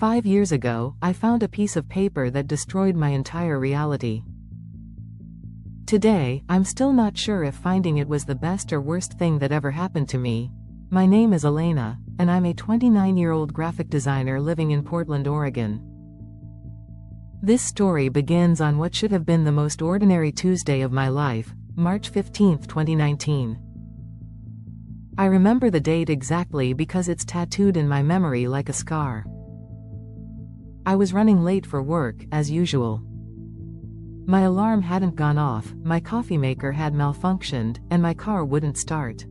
5 years ago, I found a piece of paper that destroyed my entire reality. Today, I'm still not sure if finding it was the best or worst thing that ever happened to me. My name is Elena, and I'm a 29-year-old graphic designer living in Portland, Oregon. This story begins on what should have been the most ordinary Tuesday of my life, March 15, 2019. I remember the date exactly because it's tattooed in my memory like a scar. I was running late for work, as usual. My alarm hadn't gone off, my coffee maker had malfunctioned, and my car wouldn't start.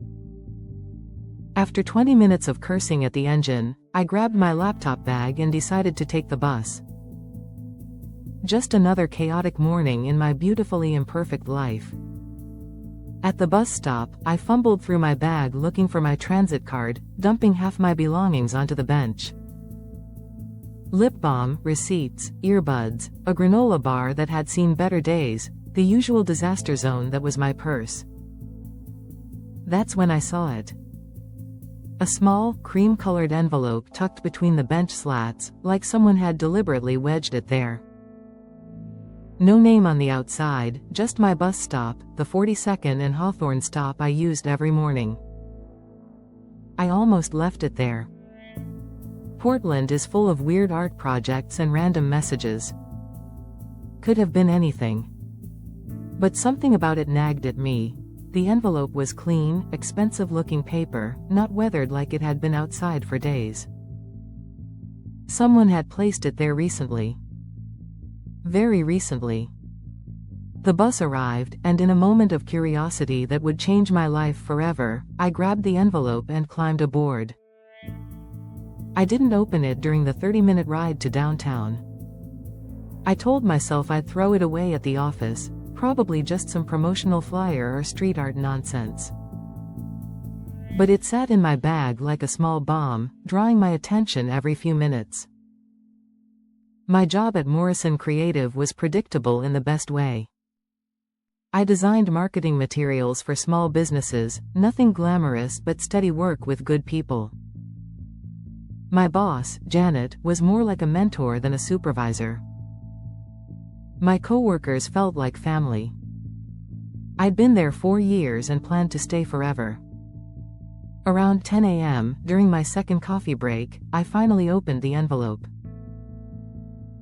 After 20 minutes of cursing at the engine, I grabbed my laptop bag and decided to take the bus. Just another chaotic morning in my beautifully imperfect life. At the bus stop, I fumbled through my bag looking for my transit card, dumping half my belongings onto the bench. Lip balm, receipts, earbuds, a granola bar that had seen better days, the usual disaster zone that was my purse. That's when I saw it. A small, cream-colored envelope tucked between the bench slats, like someone had deliberately wedged it there. No name on the outside, just my bus stop, the 42nd and Hawthorne stop I used every morning. I almost left it there. Portland is full of weird art projects and random messages. Could have been anything. But something about it nagged at me. The envelope was clean, expensive-looking paper, not weathered like it had been outside for days. Someone had placed it there recently. Very recently. The bus arrived, and in a moment of curiosity that would change my life forever, I grabbed the envelope and climbed aboard. I didn't open it during the 30-minute ride to downtown. I told myself I'd throw it away at the office, probably just some promotional flyer or street art nonsense. But it sat in my bag like a small bomb, drawing my attention every few minutes. My job at Morrison Creative was predictable in the best way. I designed marketing materials for small businesses, nothing glamorous but steady work with good people. My boss, Janet, was more like a mentor than a supervisor. My coworkers felt like family. I'd been there 4 years and planned to stay forever. Around 10 a.m., during my second coffee break, I finally opened the envelope.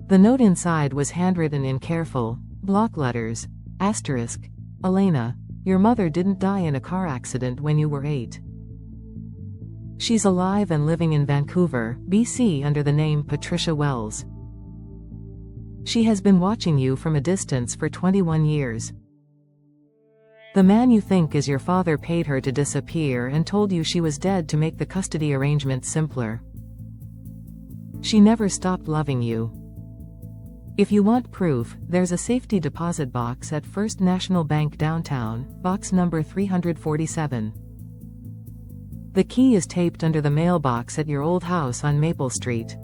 The note inside was handwritten in careful, block letters, asterisk, Elena, your mother didn't die in a car accident when you were 8. She's alive and living in Vancouver, BC under the name Patricia Wells. She has been watching you from a distance for 21 years. The man you think is your father paid her to disappear and told you she was dead to make the custody arrangement simpler. She never stopped loving you. If you want proof, there's a safety deposit box at First National Bank downtown, box number 347. The key is taped under the mailbox at your old house on Maple Street.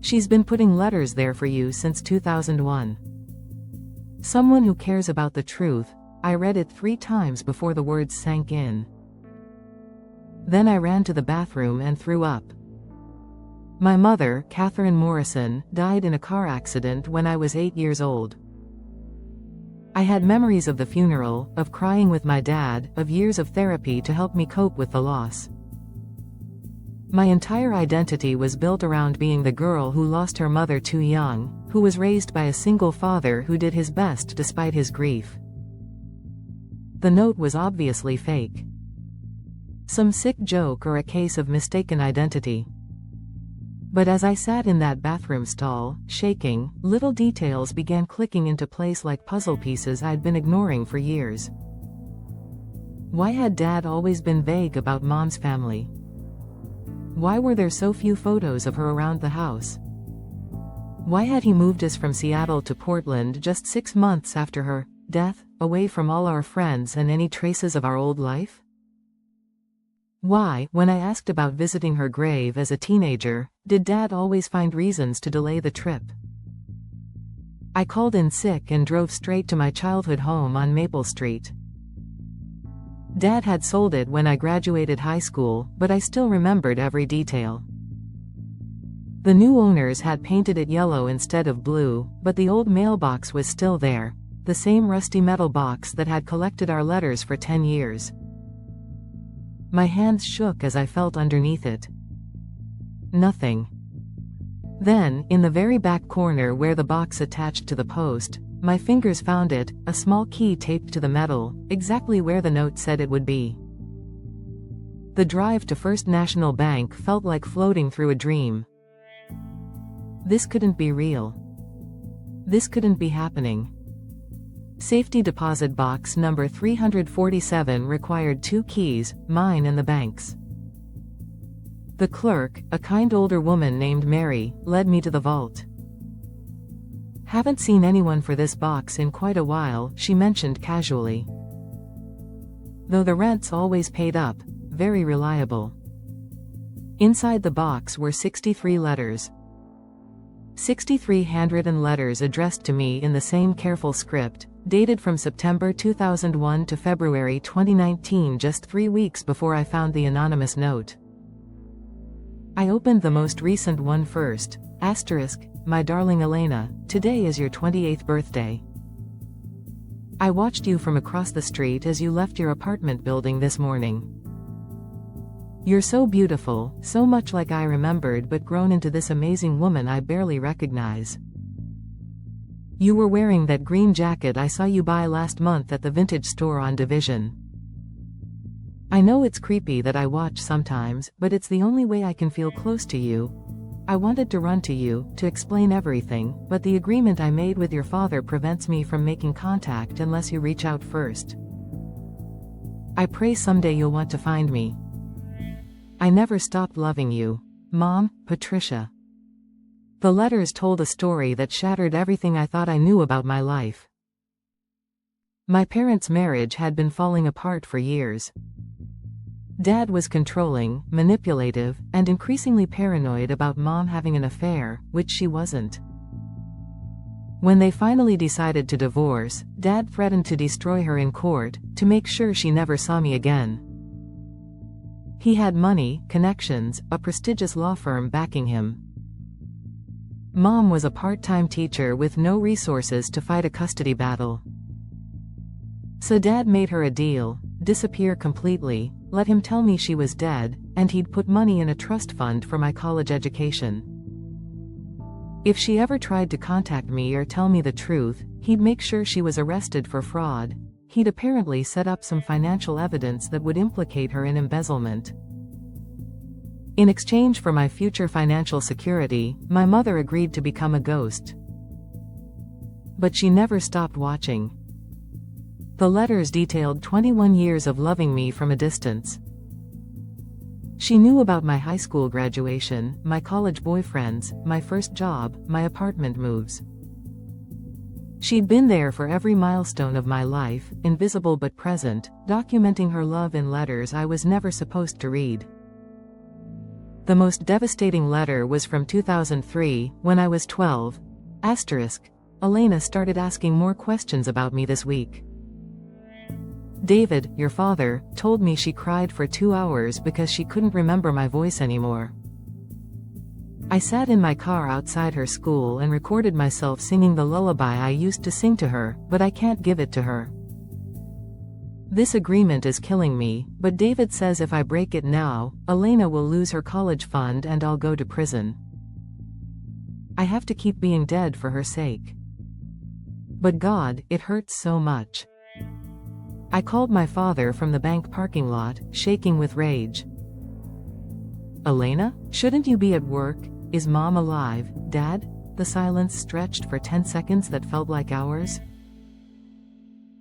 She's been putting letters there for you since 2001. Someone who cares about the truth. I read it 3 times before the words sank in. Then I ran to the bathroom and threw up. My mother, Catherine Morrison, died in a car accident when I was 8 years old. I had memories of the funeral, of crying with my dad, of years of therapy to help me cope with the loss. My entire identity was built around being the girl who lost her mother too young, who was raised by a single father who did his best despite his grief. The note was obviously fake. Some sick joke or a case of mistaken identity. But as I sat in that bathroom stall, shaking, little details began clicking into place like puzzle pieces I'd been ignoring for years. Why had Dad always been vague about Mom's family? Why were there so few photos of her around the house? Why had he moved us from Seattle to Portland just 6 months after her death, away from all our friends and any traces of our old life? Why, when I asked about visiting her grave as a teenager, did Dad always find reasons to delay the trip? I called in sick and drove straight to my childhood home on Maple Street. Dad had sold it when I graduated high school, but I still remembered every detail. The new owners had painted it yellow instead of blue, but the old mailbox was still there, the same rusty metal box that had collected our letters for 10 years. My hands shook as I felt underneath it. Nothing. Then, in the very back corner where the box attached to the post, my fingers found it, a small key taped to the metal, exactly where the note said it would be. The drive to First National Bank felt like floating through a dream. This couldn't be real. This couldn't be happening. Safety deposit box number 347 required 2 keys, mine and the bank's. The clerk, a kind older woman named Mary, led me to the vault. Haven't seen anyone for this box in quite a while, she mentioned casually. Though the rent's always paid up, very reliable. Inside the box were 63 letters. 63 handwritten letters addressed to me in the same careful script, dated from September 2001 to February 2019, just 3 weeks before I found the anonymous note. I opened the most recent one first. Asterisk, my darling Elena, today is your 28th birthday. I watched you from across the street as you left your apartment building this morning. You're so beautiful, so much like I remembered, but grown into this amazing woman I barely recognize. You were wearing that green jacket I saw you buy last month at the vintage store on Division. I know it's creepy that I watch sometimes, but it's the only way I can feel close to you. I wanted to run to you, to explain everything, but the agreement I made with your father prevents me from making contact unless you reach out first. I pray someday you'll want to find me. I never stopped loving you. Mom, Patricia. The letters told a story that shattered everything I thought I knew about my life. My parents' marriage had been falling apart for years. Dad was controlling, manipulative, and increasingly paranoid about Mom having an affair, which she wasn't. When they finally decided to divorce, Dad threatened to destroy her in court, to make sure she never saw me again. He had money, connections, a prestigious law firm backing him. Mom was a part-time teacher with no resources to fight a custody battle. So Dad made her a deal: disappear completely, let him tell me she was dead, and he'd put money in a trust fund for my college education. If she ever tried to contact me or tell me the truth, he'd make sure she was arrested for fraud. He'd apparently set up some financial evidence that would implicate her in embezzlement. In exchange for my future financial security, my mother agreed to become a ghost. But she never stopped watching. The letters detailed 21 years of loving me from a distance. She knew about my high school graduation, my college boyfriends, my first job, my apartment moves. She'd been there for every milestone of my life, invisible but present, documenting her love in letters I was never supposed to read. The most devastating letter was from 2003, when I was 12. Asterisk, Elena started asking more questions about me this week. David, your father, told me she cried for 2 hours because she couldn't remember my voice anymore. I sat in my car outside her school and recorded myself singing the lullaby I used to sing to her, but I can't give it to her. This agreement is killing me, but David says if I break it now, Elena will lose her college fund and I'll go to prison. I have to keep being dead for her sake. But God, it hurts so much. I called my father from the bank parking lot, shaking with rage. Elena, shouldn't you be at work? Is Mom alive, Dad? The silence stretched for 10 seconds that felt like hours.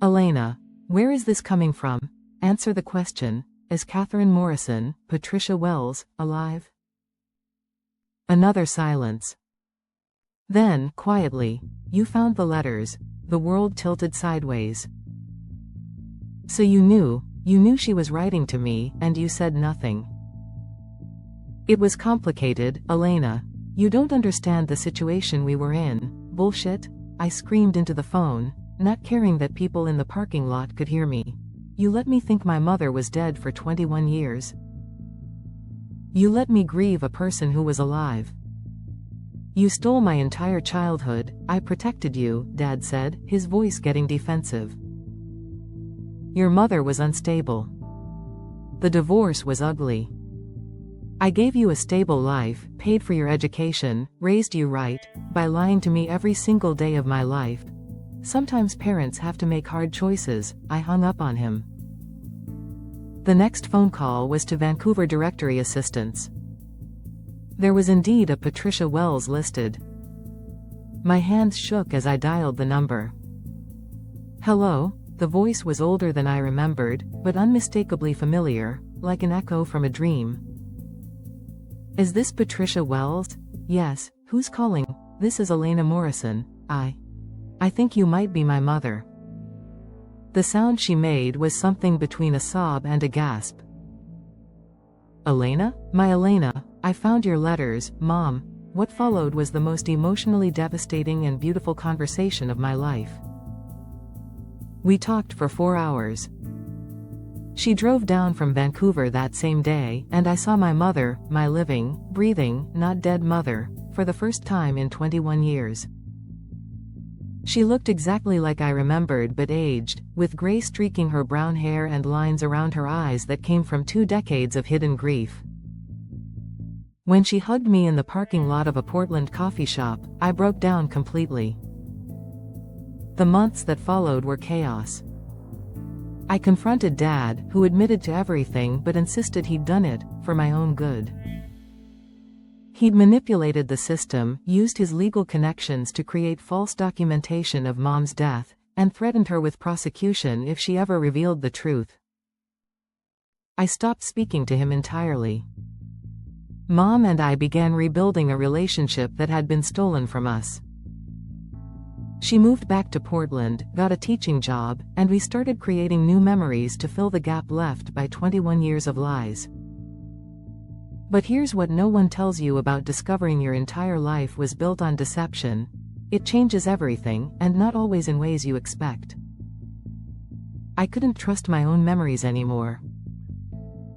Elena, where is this coming from? Answer the question. Is Catherine Morrison, Patricia Wells, alive? Another silence. Then, quietly, you found the letters. The world tilted sideways. So you knew she was writing to me, and you said nothing. It was complicated, Elena. You don't understand the situation we were in. Bullshit. I screamed into the phone, not caring that people in the parking lot could hear me. You let me think my mother was dead for 21 years. You let me grieve a person who was alive. You stole my entire childhood. I protected you, Dad said, his voice getting defensive. Your mother was unstable. The divorce was ugly. I gave you a stable life, paid for your education, raised you right, by lying to me every single day of my life. Sometimes parents have to make hard choices. I hung up on him. The next phone call was to Vancouver Directory Assistance. There was indeed a Patricia Wells listed. My hands shook as I dialed the number. Hello? The voice was older than I remembered, but unmistakably familiar, like an echo from a dream. Is this Patricia Wells? Yes. Who's calling? This is Elena Morrison. I think you might be my mother. The sound she made was something between a sob and a gasp. Elena? My Elena, I found your letters, Mom. What followed was the most emotionally devastating and beautiful conversation of my life. We talked for 4 hours. She drove down from Vancouver that same day, and I saw my mother, my living, breathing, not dead mother, for the first time in 21 years. She looked exactly like I remembered but aged, with gray streaking her brown hair and lines around her eyes that came from 2 decades of hidden grief. When she hugged me in the parking lot of a Portland coffee shop, I broke down completely. The months that followed were chaos. I confronted Dad, who admitted to everything but insisted he'd done it for my own good. He'd manipulated the system, used his legal connections to create false documentation of Mom's death, and threatened her with prosecution if she ever revealed the truth. I stopped speaking to him entirely. Mom and I began rebuilding a relationship that had been stolen from us. She moved back to Portland, got a teaching job, and we started creating new memories to fill the gap left by 21 years of lies. But here's what no one tells you about discovering your entire life was built on deception. It changes everything, and not always in ways you expect. I couldn't trust my own memories anymore.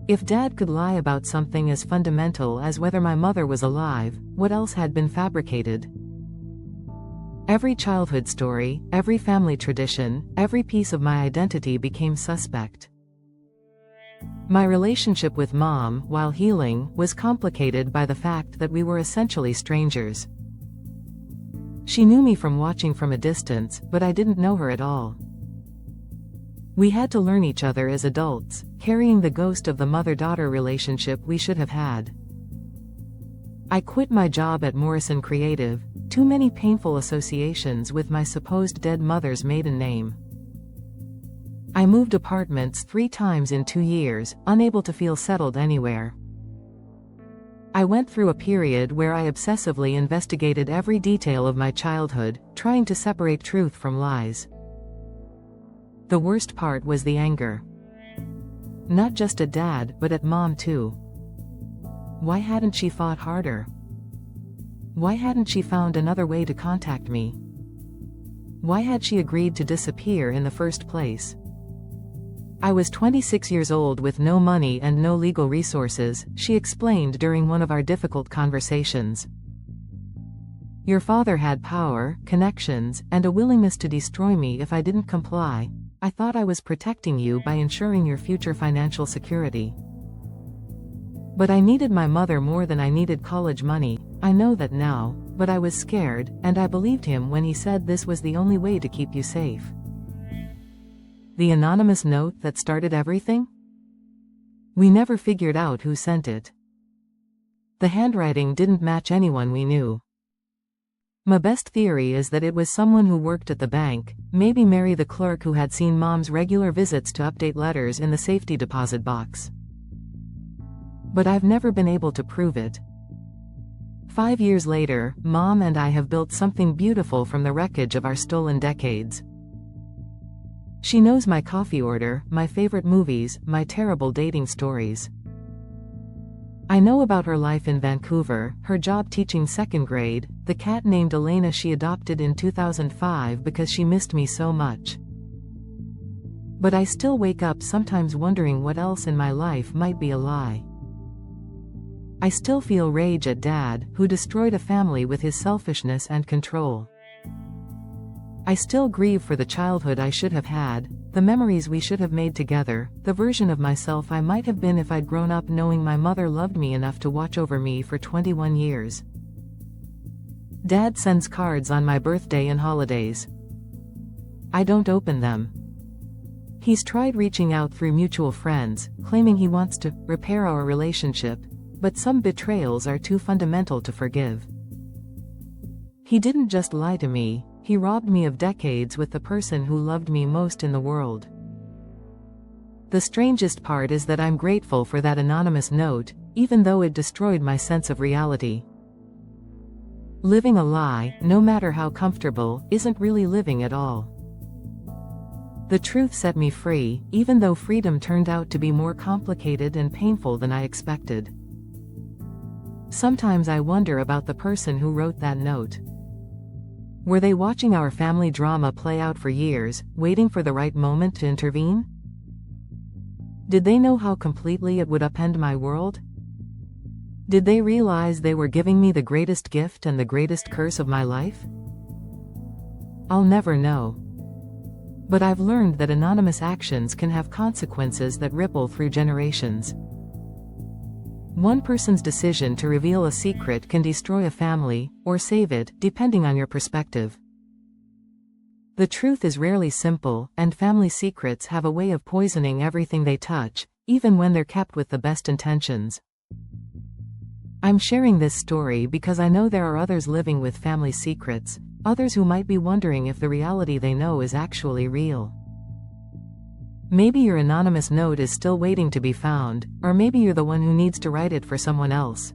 If Dad could lie about something as fundamental as whether my mother was alive, what else had been fabricated? Every childhood story, every family tradition, every piece of my identity became suspect. My relationship with Mom, while healing, was complicated by the fact that we were essentially strangers. She knew me from watching from a distance, but I didn't know her at all. We had to learn each other as adults, carrying the ghost of the mother-daughter relationship we should have had. I quit my job at Morrison Creative, too many painful associations with my supposed dead mother's maiden name. I moved apartments 3 times in 2 years, unable to feel settled anywhere. I went through a period where I obsessively investigated every detail of my childhood, trying to separate truth from lies. The worst part was the anger. Not just at Dad, but at Mom too. Why hadn't she fought harder? Why hadn't she found another way to contact me? Why had she agreed to disappear in the first place? I was 26 years old with no money and no legal resources, she explained during one of our difficult conversations. Your father had power, connections, and a willingness to destroy me if I didn't comply. I thought I was protecting you by ensuring your future financial security. But I needed my mother more than I needed college money. I know that now, but I was scared, and I believed him when he said this was the only way to keep you safe. The anonymous note that started everything? We never figured out who sent it. The handwriting didn't match anyone we knew. My best theory is that it was someone who worked at the bank, maybe Mary the clerk who had seen Mom's regular visits to update letters in the safety deposit box. But I've never been able to prove it. 5 years later, Mom and I have built something beautiful from the wreckage of our stolen decades. She knows my coffee order, my favorite movies, my terrible dating stories. I know about her life in Vancouver, her job teaching 2nd grade, the cat named Elena she adopted in 2005 because she missed me so much. But I still wake up sometimes wondering what else in my life might be a lie. I still feel rage at Dad, who destroyed a family with his selfishness and control. I still grieve for the childhood I should have had, the memories we should have made together, the version of myself I might have been if I'd grown up knowing my mother loved me enough to watch over me for 21 years. Dad sends cards on my birthday and holidays. I don't open them. He's tried reaching out through mutual friends, claiming he wants to repair our relationship, but some betrayals are too fundamental to forgive. He didn't just lie to me, he robbed me of decades with the person who loved me most in the world. The strangest part is that I'm grateful for that anonymous note, even though it destroyed my sense of reality. Living a lie, no matter how comfortable, isn't really living at all. The truth set me free, even though freedom turned out to be more complicated and painful than I expected. Sometimes I wonder about the person who wrote that note. Were they watching our family drama play out for years, waiting for the right moment to intervene? Did they know how completely it would upend my world? Did they realize they were giving me the greatest gift and the greatest curse of my life? I'll never know. But I've learned that anonymous actions can have consequences that ripple through generations. One person's decision to reveal a secret can destroy a family, or save it, depending on your perspective. The truth is rarely simple, and family secrets have a way of poisoning everything they touch, even when they're kept with the best intentions. I'm sharing this story because I know there are others living with family secrets, others who might be wondering if the reality they know is actually real. Maybe your anonymous note is still waiting to be found, or maybe you're the one who needs to write it for someone else.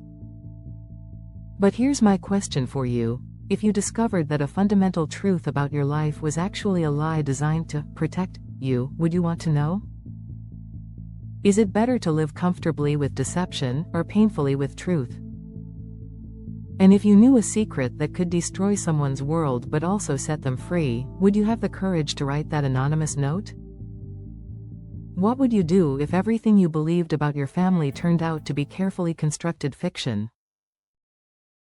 But here's my question for you: if you discovered that a fundamental truth about your life was actually a lie designed to protect you, would you want to know? Is it better to live comfortably with deception, or painfully with truth? And if you knew a secret that could destroy someone's world but also set them free, would you have the courage to write that anonymous note? What would you do if everything you believed about your family turned out to be carefully constructed fiction?